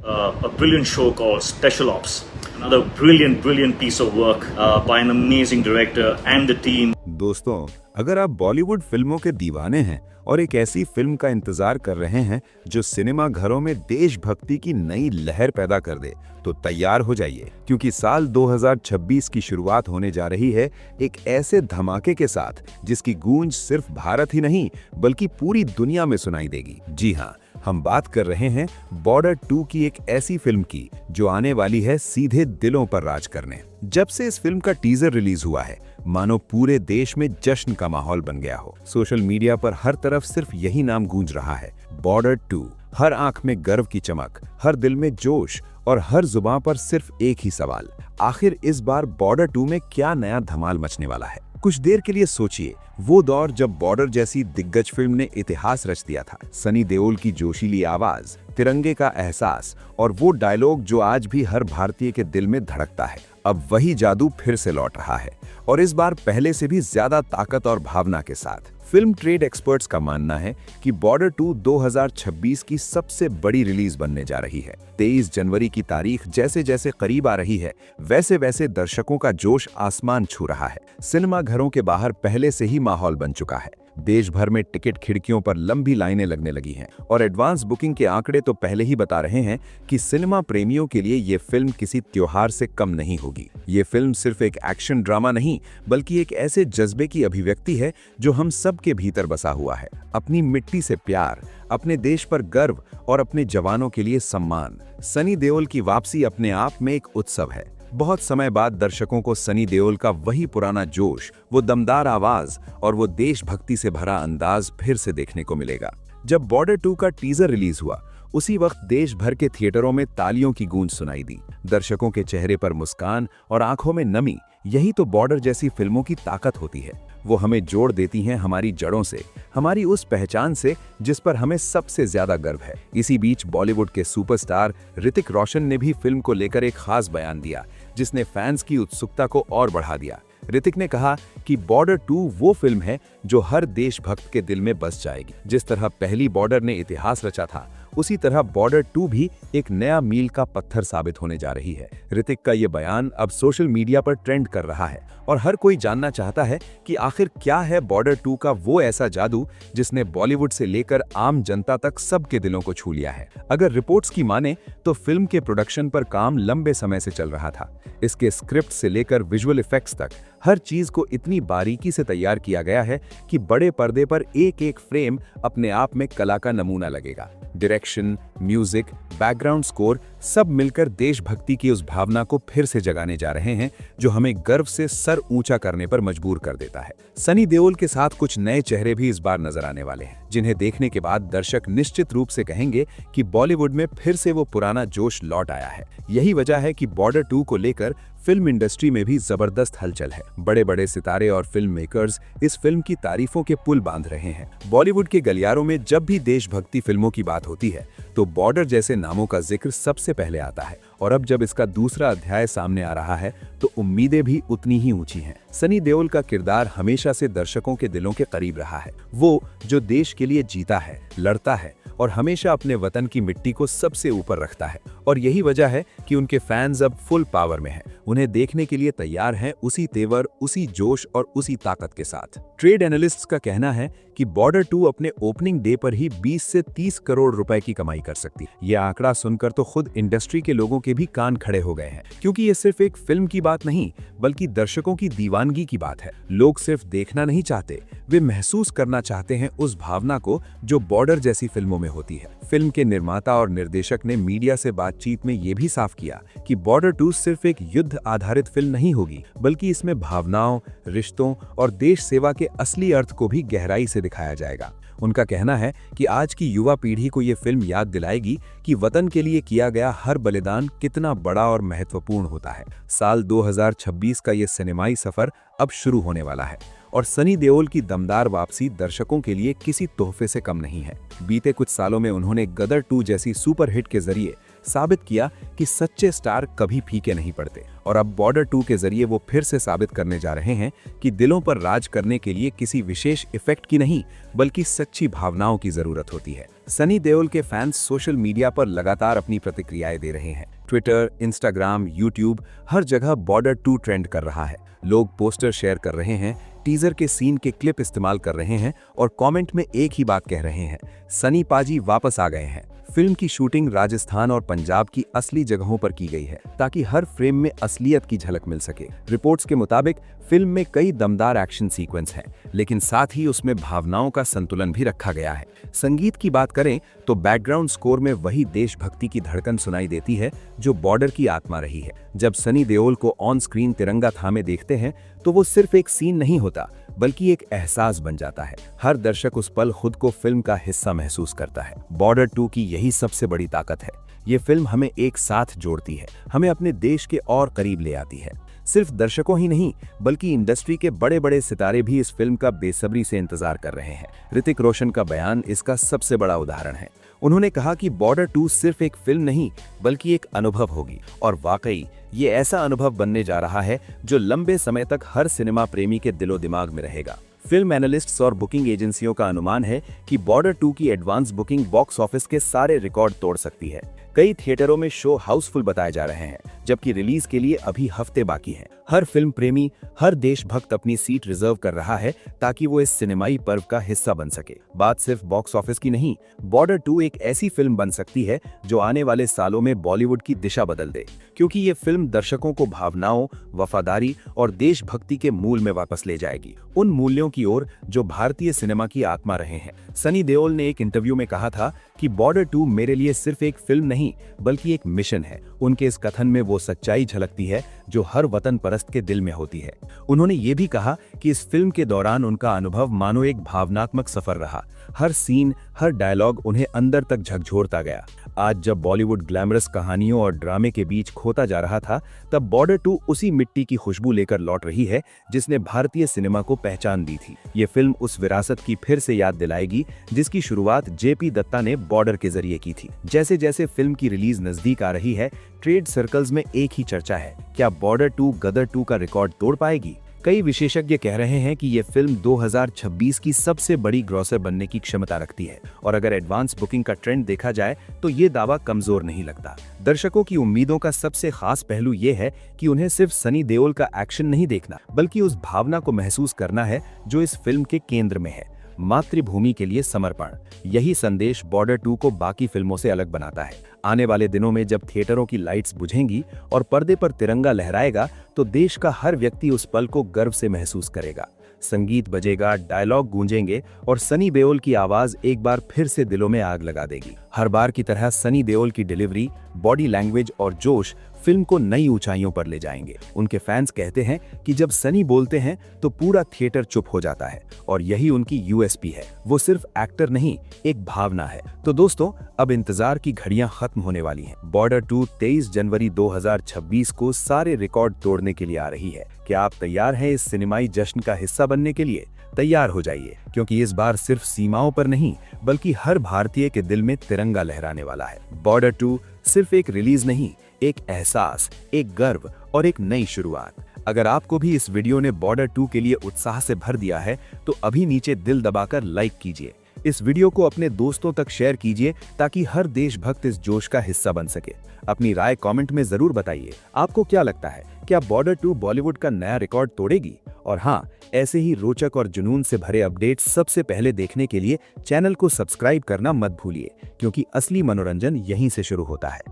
a brilliant show called Special Ops. Another brilliant piece of work by an amazing director and the team. दोस्तों, अगर आप बॉलीवुड फिल्मों के दीवाने हैं और एक ऐसी फिल्म का इंतजार कर रहे हैं जो सिनेमा घरों में देशभक्ति की नई लहर पैदा कर दे, तो तैयार हो जाइए, क्योंकि साल 2026 की शुरुआत होने जा रही है एक ऐसे धमाके के साथ जिसकी गूंज सिर्फ भारत ही नहीं बल्कि पूरी दुनिया में सुनाई देगी। जी हाँ, हम बात कर रहे हैं बॉर्डर 2 की एक ऐसी फिल्म की जो आने वाली है सीधे दिलों पर राज करने। जब से इस फिल्म का टीजर रिलीज हुआ है, मानो पूरे देश में जश्न का माहौल बन गया हो। सोशल मीडिया पर हर तरफ सिर्फ यही नाम गूंज रहा है, बॉर्डर 2। हर आंख में गर्व की चमक, हर दिल में जोश और हर जुबान पर सिर्फ एक ही सवाल, आखिर इस बार बॉर्डर 2 में क्या नया धमाल मचने वाला है। कुछ देर के लिए सोचिए, वो दौर जब बॉर्डर जैसी दिग्गज फिल्म ने इतिहास रच दिया था। सनी देओल की जोशीली आवाज, तिरंगे का एहसास और वो डायलॉग जो आज भी हर भारतीय के दिल में धड़कता है। अब वही जादू फिर से लौट रहा है, और इस बार पहले से भी ज्यादा ताकत और भावना के साथ। फिल्म ट्रेड एक्सपर्ट्स का मानना है कि बॉर्डर 2 2026 की सबसे बड़ी रिलीज बनने जा रही है। 23 जनवरी की तारीख जैसे जैसे करीब आ रही है, वैसे वैसे दर्शकों का जोश आसमान छू रहा है। सिनेमा घरों के बाहर पहले से ही माहौल बन चुका है। देश भर में टिकट खिड़कियों पर लंबी लाइनें लगने लगी हैं, और एडवांस बुकिंग के आंकड़े तो पहले ही बता रहे हैं कि सिनेमा प्रेमियों के लिए ये फिल्म किसी त्योहार से कम नहीं होगी। ये फिल्म सिर्फ एक एक्शन ड्रामा नहीं, बल्कि एक ऐसे जज्बे की अभिव्यक्ति है जो हम सब के भीतर बसा हुआ है। अपनी मिट्टी से प्यार, अपने देश पर गर्व और अपने जवानों के लिए सम्मान। सनी देओल की वापसी अपने आप में एक उत्सव है। बहुत समय बाद दर्शकों को सनी देओल का वही पुराना जोश, वो दमदार आवाज और वो देशभक्ति से भरा अंदाज फिर से देखने को मिलेगा। जब बॉर्डर 2 का टीजर रिलीज हुआ, उसी वक्त देश भर के थिएटरों में तालियों की गूंज सुनाई दी। दर्शकों के चेहरे पर मुस्कान और आंखों में नमी। यही तो बॉर्डर जैसी फिल्मों की ताकत होती है। वो हमें जोड़ देती हैं हमारी जड़ों से, हमारी उस पहचान से जिस पर हमें सबसे ज्यादा गर्व है। इसी बीच बॉलीवुड के सुपरस्टार ऋतिक रोशन ने भी फिल्म को लेकर एक खास बयान दिया, जिसने फैंस की उत्सुकता को और बढ़ा दिया। ऋतिक ने कहा कि बॉर्डर 2 वो फिल्म है जो हर देशभक्त के दिल में बस जाएगी। जिस तरह पहली बॉर्डर ने इतिहास रचा था, उसी तरह बॉर्डर 2 भी एक नया मील का पत्थर साबित होने जा रही है। ऋतिक का ये बयान अब सोशल मीडिया पर ट्रेंड कर रहा है, और हर कोई जानना चाहता है कि आखिर क्या है बॉर्डर 2 का वो ऐसा जादू जिसने बॉलीवुड से लेकर आम जनता तक सबके दिलों को छू लिया है। अगर रिपोर्ट्स की माने तो फिल्म के प्रोडक्शन पर काम लंबे समय से चल रहा था। इसके स्क्रिप्ट से लेकर विजुअल इफेक्ट्स तक हर चीज को इतनी बारीकी से तैयार किया गया है कि बड़े पर्दे पर एक एक फ्रेम अपने आप में कला का नमूना लगेगा। डायरेक्शन, म्यूजिक, बैकग्राउंड स्कोर सब मिलकर देशभक्ति की उस भावना को फिर से जगाने जा रहे हैं जो हमें गर्व से सर ऊंचा करने पर मजबूर कर देता है। सनी देओल के साथ कुछ नए चेहरे भी इस बार नजर आने वाले हैं, जिन्हें देखने के बाद दर्शक निश्चित रूप से कहेंगे कि बॉलीवुड में फिर से वो पुराना जोश लौट आया है। यही वजह है कि बॉर्डर 2 को लेकर फिल्म इंडस्ट्री में भी जबरदस्त हलचल है। बड़े बड़े सितारे और फिल्म मेकर्स इस फिल्म की तारीफों के पुल बांध रहे हैं। बॉलीवुड के गलियारों में जब भी देशभक्ति फिल्मों की बात होती है, तो बॉर्डर जैसे नामों का जिक्र सबसे पहले आता है। और अब जब इसका दूसरा अध्याय सामने आ रहा है, तो उम्मीदें भी उतनी ही ऊंची हैं। सनी देओल का किरदार हमेशा से दर्शकों के दिलों के करीब रहा है। वो जो देश के लिए जीता है, लड़ता है और हमेशा अपने वतन की मिट्टी को सबसे ऊपर रखता है। और यही वजह है कि उनके फैंस अब फुल पावर में हैं। उन्हें देखने के लिए तैयार हैं उसी तेवर, उसी जोश और उसी ताकत के साथ। ट्रेड एनालिस्ट्स का कहना है कि बॉर्डर 2 अपने ओपनिंग डे पर ही 20 से 30 करोड़ रुपए की कमाई कर सकती है। यह आंकड़ा सुनकर तो खुद इंडस्ट्री के लोगों के भी कान खड़े हो गए हैं, क्योंकि ये सिर्फ एक फिल्म की बात नहीं बल्कि दर्शकों की दीवानगी की बात है। लोग सिर्फ देखना नहीं चाहते, वे महसूस करना चाहते हैं उस भावना को जो बॉर्डर जैसी फिल्मों में होती है। फिल्म के निर्माता और निर्देशक ने मीडिया से बातचीत में ये भी साफ किया कि बॉर्डर 2 सिर्फ एक युद्ध आधारित फिल्म नहीं होगी, बल्कि इसमें भावनाओं, रिश्तों और देश सेवा के असली अर्थ को भी गहराई से दिखाया जाएगा। उनका कहना है कि आज की युवा पीढ़ी को ये फिल्म याद दिलाएगी कि वतन के लिए किया गया हर बलिदान कितना बड़ा और महत्वपूर्ण होता है। साल 2026 का ये सिनेमाई सफर अब शुरू होने वाला है, और सनी देओल की दमदार वापसी दर्शकों के लिए किसी तोहफे से कम नहीं है। बीते कुछ सालों में उन्होंने गदर 2 जैसी सुपरहिट के जरिए साबित किया कि सच्चे स्टार कभी फीके नहीं पड़ते। और अब बॉर्डर 2 के जरिए वो फिर से साबित करने जा रहे हैं कि दिलों पर राज करने के लिए किसी विशेष इफेक्ट की नहीं बल्कि सच्ची भावनाओं की जरूरत होती है। सनी देओल के फैंस सोशल मीडिया पर लगातार अपनी प्रतिक्रियाएं दे रहे हैं। ट्विटर, इंस्टाग्राम, यूट्यूब, हर जगह बॉर्डर 2 ट्रेंड कर रहा है। लोग पोस्टर शेयर कर रहे हैं, टीजर के सीन के क्लिप इस्तेमाल कर रहे हैं और कमेंट में एक ही बात कह रहे हैं, सनी पाजी वापस आ गए हैं। फिल्म की शूटिंग राजस्थान और पंजाब की असली जगहों पर की गई है ताकि हर फ्रेम में असलियत की झलक मिल सके। रिपोर्ट्स के मुताबिक फिल्म में कई दमदार एक्शन सीक्वेंस हैं, लेकिन साथ ही उसमें भावनाओं का संतुलन भी रखा गया है। संगीत की बात करें तो बैकग्राउंड स्कोर में वही देशभक्ति की धड़कन सुनाई देती है जो बॉर्डर की आत्मा रही है। जब सनी देओल को ऑन स्क्रीन तिरंगा थामे देखते हैं तो वो सिर्फ एक सीन नहीं होता बल्कि एक एहसास बन जाता है। हर दर्शक उस पल खुद को फिल्म का हिस्सा महसूस करता है। बॉर्डर 2 की यही सबसे बड़ी ताकत है। ये फिल्म हमें एक साथ जोड़ती है, हमें अपने देश के और करीब ले आती है। सिर्फ दर्शकों ही नहीं बल्कि इंडस्ट्री के बड़े बड़े सितारे भी इस फिल्म का बेसब्री से इंतजार कर रहे हैं। ऋतिक रोशन का बयान इसका सबसे बड़ा उदाहरण है। उन्होंने कहा कि बॉर्डर 2 सिर्फ एक फिल्म नहीं बल्कि एक अनुभव होगी, और वाकई ये ऐसा अनुभव बनने जा रहा है जो लंबे समय तक हर सिनेमा प्रेमी के दिलो दिमाग में रहेगा। फिल्म एनालिस्ट्स और बुकिंग एजेंसियों का अनुमान है कि बॉर्डर 2 की एडवांस बुकिंग बॉक्स ऑफिस के सारे रिकॉर्ड तोड़ सकती है। कई थिएटरों में शो हाउसफुल बताए जा रहे हैं, जबकि रिलीज के लिए अभी हफ्ते बाकी हैं। हर फिल्म प्रेमी, हर देशभक्त अपनी सीट रिजर्व कर रहा है ताकि वो इस सिनेमाई पर्व का हिस्सा बन सके। बात सिर्फ बॉक्स ऑफिस की नहीं, बॉर्डर 2 एक ऐसी फिल्म बन सकती है जो आने वाले सालों में बॉलीवुड की दिशा बदल दे, क्योंकि ये फिल्म दर्शकों को भावनाओं, वफादारी और देशभक्ति के मूल में वापस ले जाएगी, उन मूल्यों की ओर जो भारतीय सिनेमा की आत्मा रहे हैं। सनी देओल ने एक इंटरव्यू में कहा था कि बॉर्डर 2 मेरे लिए सिर्फ एक फिल्म नहीं बल्कि एक मिशन है। उनके इस कथन में वो सच्चाई झलकती है जो हर वतन परस्त के दिल में होती है। उन्होंने ये भी कहा कि इस फिल्म के दौरान उनका अनुभव मानो एक भावनात्मक सफर रहा। हर सीन, हर डायलॉग उन्हें अंदर तक झकझोरता गया। आज जब बॉलीवुड ग्लैमरस कहानियों और ड्रामे के बीच खोता जा रहा था, तब बॉर्डर 2 उसी मिट्टी की खुशबू लेकर लौट रही है जिसने भारतीय सिनेमा को पहचान दी थी। ये फिल्म उस विरासत की फिर से याद दिलाएगी जिसकी शुरुआत जेपी दत्ता ने बॉर्डर के जरिए की थी। जैसे जैसे फिल्म की रिलीज नजदीक आ रही है, ट्रेड सर्कल्स में एक ही चर्चा है, क्या बॉर्डर 2 गदर 2 का रिकॉर्ड तोड़ पाएगी? कई विशेषज्ञ कह रहे हैं कि ये फिल्म 2026 की सबसे बड़ी ग्रॉसर बनने की क्षमता रखती है, और अगर एडवांस बुकिंग का ट्रेंड देखा जाए तो ये दावा कमजोर नहीं लगता। दर्शकों की उम्मीदों का सबसे खास पहलू ये है कि उन्हें सिर्फ सनी देओल का एक्शन नहीं देखना बल्कि उस भावना को महसूस करना है जो इस फिल्म के केंद्र में है, मातृभूमि के लिए समर्पण। यही संदेश बॉर्डर 2 को बाकी फिल्मों से अलग बनाता है। आने वाले दिनों में जब थिएटरों की लाइट्स बुझेंगी और पर्दे पर तिरंगा लहराएगा तो देश का हर व्यक्ति उस पल को गर्व से महसूस करेगा। संगीत बजेगा, डायलॉग गूंजेंगे और सनी देओल की आवाज एक बार फिर से दिलों में आग लगा देगी। हर बार की तरह सनी देओल की डिलीवरी, बॉडी लैंग्वेज और जोश फिल्म को नई ऊंचाइयों पर ले जाएंगे। उनके फैंस कहते हैं कि जब सनी बोलते हैं तो पूरा थिएटर चुप हो जाता है, और यही उनकी यूएसपी है। वो सिर्फ एक्टर नहीं, एक भावना है। तो दोस्तों, अब इंतजार की घड़ियां खत्म होने वाली हैं। बॉर्डर 2 23 जनवरी 2026 को सारे रिकॉर्ड तोड़ने के लिए आ रही है। क्या आप तैयार हैं इस सिनेमाई जश्न का हिस्सा बनने के लिए? तैयार हो जाइए, क्योंकि इस बार सिर्फ सीमाओं पर नहीं बल्कि हर भारतीय के दिल में तिरंगा लहराने वाला है। बॉर्डर 2 सिर्फ एक रिलीज नहीं, एक एहसास, एक गर्व और एक नई शुरुआत। अगर आपको भी इस वीडियो ने बॉर्डर 2 के लिए उत्साह से भर दिया है तो अभी नीचे दिल दबाकर लाइक कीजिए। इस वीडियो को अपने दोस्तों तक शेयर कीजिए ताकि हर देशभक्त इस जोश का हिस्सा बन सके। अपनी राय कमेंट में जरूर बताइए। आपको क्या लगता है, क्या बॉर्डर 2 बॉलीवुड का नया रिकॉर्ड तोड़ेगी? और हाँ, ऐसे ही रोचक और जुनून से भरे अपडेट्स सबसे पहले देखने के लिए चैनल को सब्सक्राइब करना मत भूलिए, क्योंकि असली मनोरंजन यहीं से शुरू होता है।